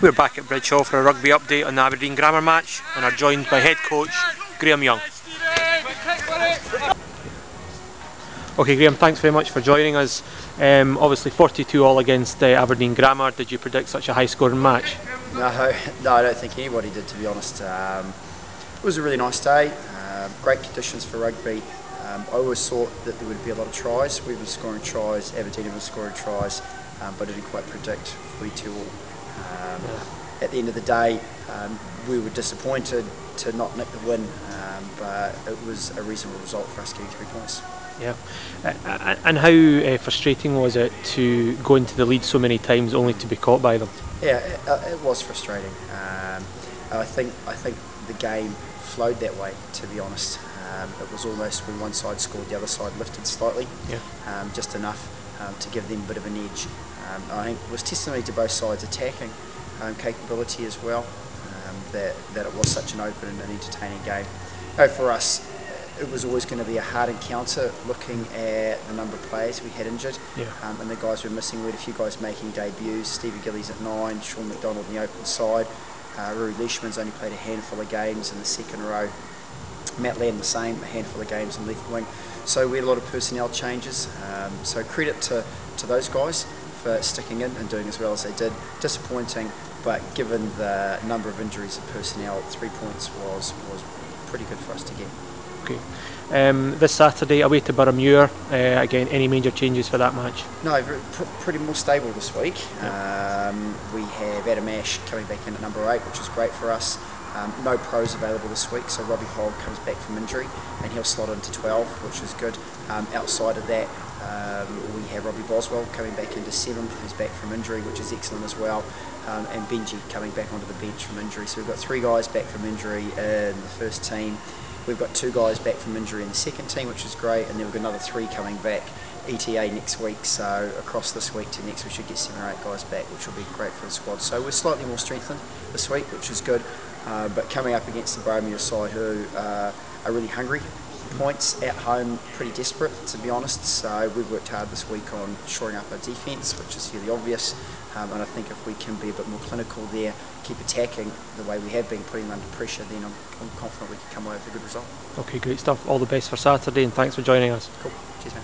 We're back at Bridgehaugh for a rugby update on the Aberdeen Grammer match and are joined by head coach Graeme Young. Okay Graeme, thanks very much for joining us. Obviously 42-all against Aberdeen Grammer. Did you predict such a high scoring match? No, I don't think anybody did, to be honest. It was a really nice day, great conditions for rugby. I always thought that there would be a lot of tries. We've been scoring tries, Aberdeen have been scoring tries, but I didn't quite predict 42-all. At the end of the day, we were disappointed to not nick the win, but it was a reasonable result for us getting 3 points. Yeah, and how frustrating was it to go into the lead so many times only to be caught by them? Yeah, it was frustrating. I think the game flowed that way, to be honest. It was almost when one side scored, the other side lifted slightly, just enough to give them a bit of an edge. I think it was testimony to both sides' attacking capability as well, that it was such an open and entertaining game. For us, it was always going to be a hard encounter looking at the number of players we had injured, and the guys we were missing. We had a few guys making debuts. Stevie Gillies at 9, Sean McDonald on the open side. Rory Leishman's only played a handful of games in the second row. Matt Land the same, a handful of games in left wing. So we had a lot of personnel changes. So credit to those guys for sticking in and doing as well as they did. Disappointing, but given the number of injuries and personnel, 3 points was pretty good for us to get. Okay. This Saturday away to Boroughmuir, again, any major changes for that match? No, pretty more stable this week. We have Adam Ash coming back in at number 8, which is great for us. No pros available this week, so Robbie Hogg comes back from injury and he'll slot into 12, which is good. Outside of that, we have Robbie Boswell coming back into 7, who's back from injury, which is excellent as well, and Benji coming back onto the bench from injury. So we've got 3 guys back from injury in the first team. We've got 2 guys back from injury in the second team, which is great, and then we've got another 3 coming back ETA next week. So across this week to next, we should get 7 or 8 guys back, which will be great for the squad. So we're slightly more strengthened this week, which is good. But coming up against the Boroughmuir side, who are really hungry for points at home, pretty desperate, to be honest. So we've worked hard this week on shoring up our defence, which is fairly obvious. And I think if we can be a bit more clinical there, keep attacking the way we have been, putting them under pressure, then I'm confident we can come away with a good result. Okay, great stuff. All the best for Saturday, and thanks for joining us. Cool. Cheers, man.